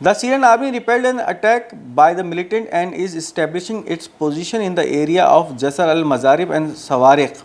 The Syrian army repelled an attack by the militant and is establishing its position in the area of Jasar al-Mazarib and Sawariq.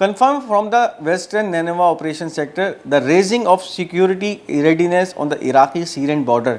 confirmed from the western Nineveh operation sector the raising of security readiness on the Iraqi-Syrian border।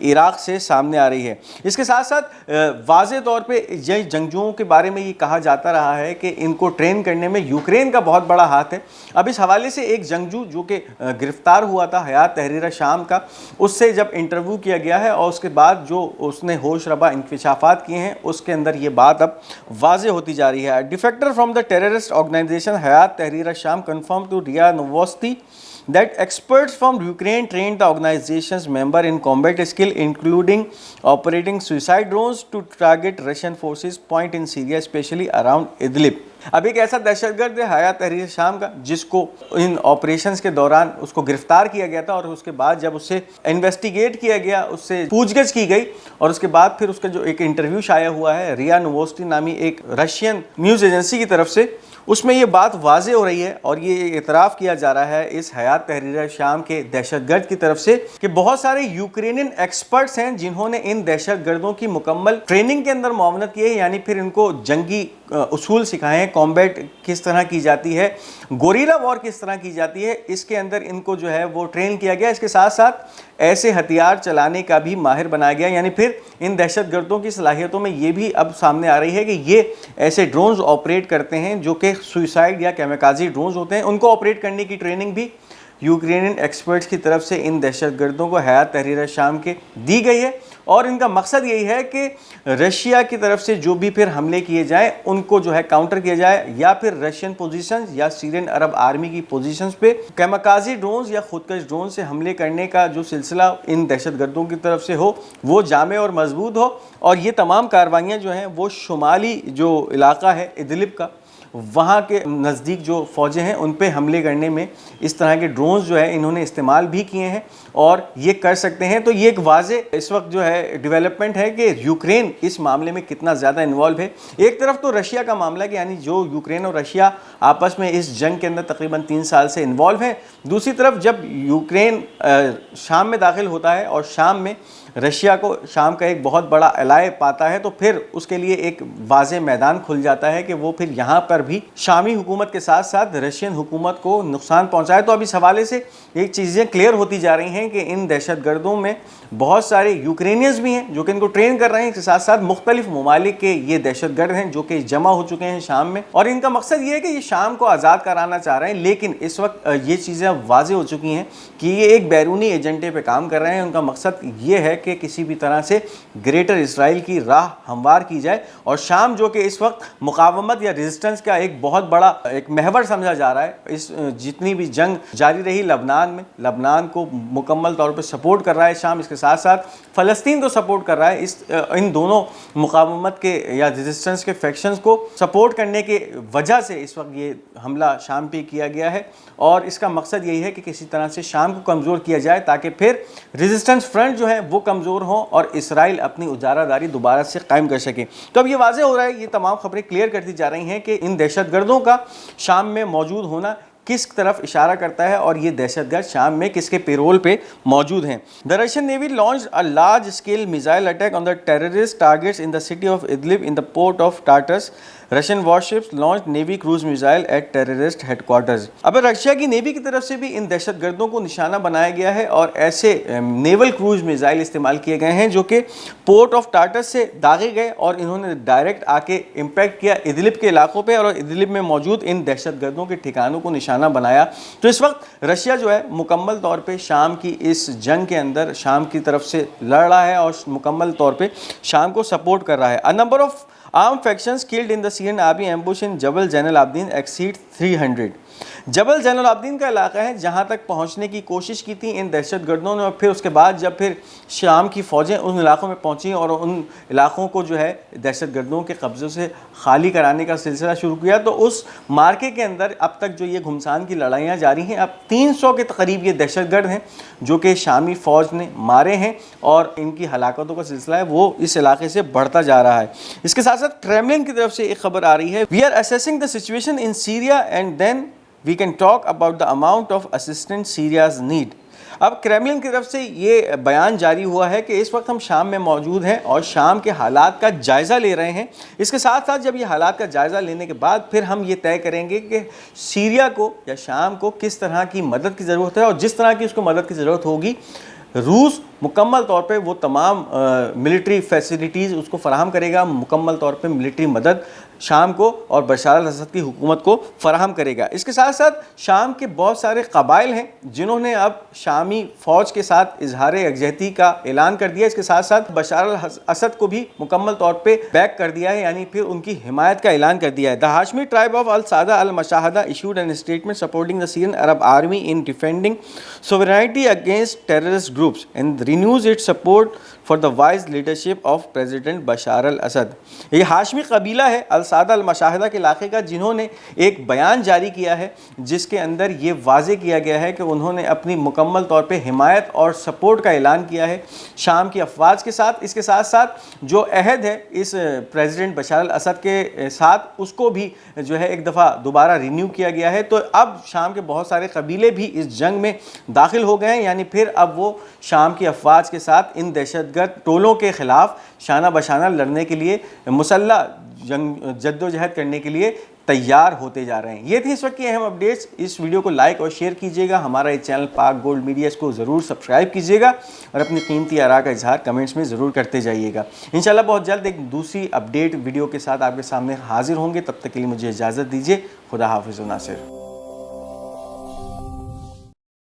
Iraq سے سامنے آ رہی ہے۔ اس کے ساتھ ساتھ واضح طور پہ جنگجوؤں کے بارے میں یہ کہا جاتا رہا ہے کہ ان کو ٹرین کرنے میں یوکرین کا بہت بڑا ہاتھ ہے۔ اب اس حوالے سے ایک جنگجو جو کہ گرفتار ہوا تھا حیات تحریر شام کا، اس سے جب انٹرویو کیا گیا ہے اور اس کے بعد جو اس نے ہوش ربا انکشافات کیے ہیں، اس کے اندر یہ بات اب واضح ہوتی جا رہی ہے۔ ڈیفیکٹر فرام دا ٹیررسٹ آرگنائزیشن حیات تحریر شام کنفرم ٹو ریا نووسٹی that experts from Ukraine trained the organization's member in combat skill including operating suicide drones to target Russian forces point in Syria especially around Idlib۔ اب ایک ایسا دہشت گرد ہے حیات تحریر شام کا جس کو ان آپریشنز کے دوران اس کو گرفتار کیا گیا تھا، اور اس کے بعد جب اسے انویسٹیگیٹ کیا گیا، اس سے پوچھ گچھ کی گئی، اور اس کے بعد پھر اس کا جو ایک انٹرویو شائع ہوا ہے ریا نووسٹی نامی ایک رشین نیوز ایجنسی کی طرف سے، اس میں یہ بات واضح ہو رہی ہے اور یہ اعتراف کیا جا رہا ہے اس حیات تحریر شام کے دہشت گرد کی طرف سے کہ بہت سارے یوکرینین ایکسپرٹس ہیں جنہوں نے ان دہشت گردوں کی مکمل ٹریننگ کے اندر معاونت کی ہے، یعنی پھر ان کو جنگی اصول سکھائے ہیں، کامبیٹ کس طرح کی جاتی ہے، گوریلا وار کس طرح کی جاتی ہے، اس کے اندر ان کو جو ہے وہ ٹرین کیا گیا۔ اس کے ساتھ ساتھ ایسے ہتھیار چلانے کا بھی ماہر بنایا گیا، یعنی پھر ان دہشت گردوں کی صلاحیتوں میں یہ بھی اب سامنے آ رہی ہے کہ یہ ایسے ڈرونز آپریٹ کرتے ہیں جو کہ سوئسائڈ یا کیمیکازی ڈرونز ہوتے ہیں، ان کو آپریٹ کرنے کی ٹریننگ بھی یوکرینین ایکسپرٹس کی طرف سے ان دہشت گردوں کو حیات تحریر شام کے دی گئی ہے، اور ان کا مقصد یہی ہے کہ رشیا کی طرف سے جو بھی پھر حملے کیے جائیں ان کو جو ہے کاؤنٹر کیا جائے، یا پھر رشین پوزیشنز یا سیرین عرب آرمی کی پوزیشنز پہ کیمیکازی ڈرونز یا خودکش ڈرون سے حملے کرنے کا جو سلسلہ ان دہشت گردوں کی طرف سے ہو وہ جامع اور مضبوط ہو، اور یہ تمام کاروائیاں جو ہیں وہ شمالی جو علاقہ ہے ادلب کا، وہاں کے نزدیک جو فوجیں ہیں ان پہ حملے کرنے میں اس طرح کے ڈرونز جو ہے انہوں نے استعمال بھی کیے ہیں اور یہ کر سکتے ہیں۔ تو یہ ایک واضح اس وقت جو ہے ڈیولپمنٹ ہے کہ یوکرین اس معاملے میں کتنا زیادہ انوالو ہے۔ ایک طرف تو رشیا کا معاملہ کہ یعنی جو یوکرین اور رشیا آپس میں اس جنگ کے اندر تقریباً 3 سال سے انوالو ہیں، دوسری طرف جب یوکرین شام میں داخل ہوتا ہے اور شام میں رشیا کو شام کا ایک بہت بڑا الائے پاتا ہے، تو پھر اس کے لیے ایک واضح میدان کھل جاتا ہے کہ وہ پھر یہاں پر بھی شامی حکومت کے ساتھ ساتھ رشین حکومت کو نقصان پہنچائے۔ تو اب اس حوالے سے ایک چیزیں کلیئر ہوتی جا رہی ہیں کہ ان دہشت گردوں میں بہت سارے یوکرینینز بھی ہیں جو کہ ان کو ٹرین کر رہے ہیں، اس کے ساتھ ساتھ مختلف ممالک کے یہ دہشت گرد ہیں جو کہ جمع ہو چکے ہیں شام میں، اور ان کا مقصد یہ ہے کہ یہ شام کو آزاد کرانا چاہ رہے ہیں۔ لیکن اس وقت یہ چیزیں واضح ہو چکی ہیں کہ یہ ایک بیرونی ایجنڈے پہ کام کر رہے ہیں۔ ان کا مقصد یہ ہے کہ کسی بھی طرح سے گریٹر اسرائیل کی راہ ہموار کی جائے، اور شام جو کہ اس وقت مقاومت یا ریزسٹنس کا ایک بہت بڑا ایک محور سمجھا جا رہا ہے، اس جتنی بھی جنگ جاری رہی لبنان میں، لبنان کو مکمل طور پہ سپورٹ کر رہا ہے شام، اس کے ساتھ ساتھ فلسطین کو سپورٹ کر رہا ہے۔ ان دونوں مقاومت کے یا ریزسٹنس کے فیکشنز کو سپورٹ کرنے کے وجہ سے اس وقت یہ حملہ شام پہ کیا گیا ہے، اور اس کا مقصد یہی ہے کہ کسی طرح سے شام کو کمزور کیا جائے تاکہ پھر ریزسٹنس فرنٹ جو ہے وہ کمزور ہوں اور اسرائیل اپنی اجارہ داری دوبارہ سے قائم کر سکے۔ تو اب یہ واضح ہو رہا ہے، یہ تمام خبریں کلیئر کرتی جا رہی ہیں کہ ان دہشت گردوں کا شام میں موجود ہونا کس طرف اشارہ کرتا ہے اور یہ دہشت گرد شام میں کس کے پیرول پہ موجود ہیں۔ The Russian Navy launched a large-scale missile attack on the terrorist targets in the city of Idlib in the port of Tartus. Russian warships launched Navy cruise missile at terrorist headquarters. اب Russia کی navy کی طرف سے بھی ان دہشت گردوں کو نشانہ بنایا گیا ہے اور ایسے نیول کروز میزائل استعمال کیے گئے ہیں جو کہ پورٹ آف ٹارٹس سے داغے گئے اور انہوں نے ڈائریکٹ آ کے امپیکٹ کیا ادلب کے علاقوں پہ اور ادلب میں موجود ان دہشت گردوں کے ٹھکانوں کو نشانہ بنایا۔ تو اس وقت رشیا جو ہے مکمل طور پہ شام کی اس جنگ کے اندر شام کی طرف سے لڑ رہا ہے اور مکمل طور پہ شام کو سپورٹ کر رہا ہے۔ A number of armed factions killed in the Syrian army ambush in Jabal Zain al-Abidin exceed 300۔ جبل زین العابدین کا علاقہ ہے جہاں تک پہنچنے کی کوشش کی تھی ان دہشت گردوں نے، اور پھر اس کے بعد جب پھر شام کی فوجیں ان علاقوں میں پہنچیں اور ان علاقوں کو جو ہے دہشت گردوں کے قبضوں سے خالی کرانے کا سلسلہ شروع کیا، تو اس مارکے کے اندر اب تک جو یہ گھمسان کی لڑائیاں جاری ہیں، اب 300 کے قریب یہ دہشت گرد ہیں جو کہ شامی فوج نے مارے ہیں، اور ان کی ہلاکتوں کا سلسلہ ہے وہ اس علاقے سے بڑھتا جا رہا ہے۔ اس کے ساتھ ساتھ کرملن کی طرف سے ایک خبر آ رہی ہے، we are assessing the situation in Syria and then we can talk about the amount of assistance Syria's need۔ اب کرملن کی طرف سے یہ بیان جاری ہوا ہے کہ اس وقت ہم شام میں موجود ہیں اور شام کے حالات کا جائزہ لے رہے ہیں۔ اس کے ساتھ ساتھ جب یہ حالات کا جائزہ لینے کے بعد پھر ہم یہ طے کریں گے کہ سیریا کو یا شام کو کس طرح کی مدد کی ضرورت ہے، اور جس طرح کی اس کو مدد کی ضرورت ہوگی روس مکمل طور پہ وہ تمام ملٹری فیسلٹیز اس کو فراہم کرے گا، مکمل طور پہ ملٹری مدد شام کو اور بشار الاسد کی حکومت کو فراہم کرے گا۔ اس کے ساتھ ساتھ شام کے بہت سارے قبائل ہیں جنہوں نے اب شامی فوج کے ساتھ اظہار یکجہتی کا اعلان کر دیا، اس کے ساتھ ساتھ بشار الاسد کو بھی مکمل طور پہ بیک کر دیا ہے، یعنی پھر ان کی حمایت کا اعلان کر دیا ہے۔ The Hashmi tribe of Al-Sada al-Mashahada issued a statement supporting the Syrian Arab Army in defending sovereignty against terrorist groups and renews its support for the wise leadership of President Bashar al-Assad۔ یہ ہاشمی قبیلہ ہے السادہ المشاہدہ کے علاقے کا، جنہوں نے ایک بیان جاری کیا ہے جس کے اندر یہ واضح کیا گیا ہے کہ انہوں نے اپنی مکمل طور پہ حمایت اور سپورٹ کا اعلان کیا ہے شام کی افواج کے ساتھ۔ اس کے ساتھ ساتھ جو عہد ہے اس پریزیڈنٹ بشار الاسد کے ساتھ، اس کو بھی جو ہے ایک دفعہ دوبارہ رینیو کیا گیا ہے۔ تو اب شام کے بہت سارے قبیلے بھی اس جنگ میں داخل ہو گئے ہیں، یعنی پھر اب وہ شام کی افواج کے ساتھ ان دہشت گرد ٹولوں کے خلاف شانہ بشانہ لڑنے کے لیے، مسلح جد و جہد کرنے کے لیے تیار ہوتے جا رہے ہیں۔ یہ تھی اس وقت کی اہم اپڈیٹس۔ اس ویڈیو کو لائک اور شیئر کیجیے گا، ہمارا یہ چینل پاک گولڈ میڈیا، اس کو ضرور سبسکرائب کیجیے گا اور اپنی قیمتی آراء کا اظہار کمنٹس میں ضرور کرتے جائیے گا۔ انشاءاللہ بہت جلد ایک دوسری اپڈیٹ ویڈیو کے ساتھ آپ کے سامنے حاضر ہوں گے، تب تک کے لیے مجھے اجازت دیجیے۔ خدا حافظ و ناصر۔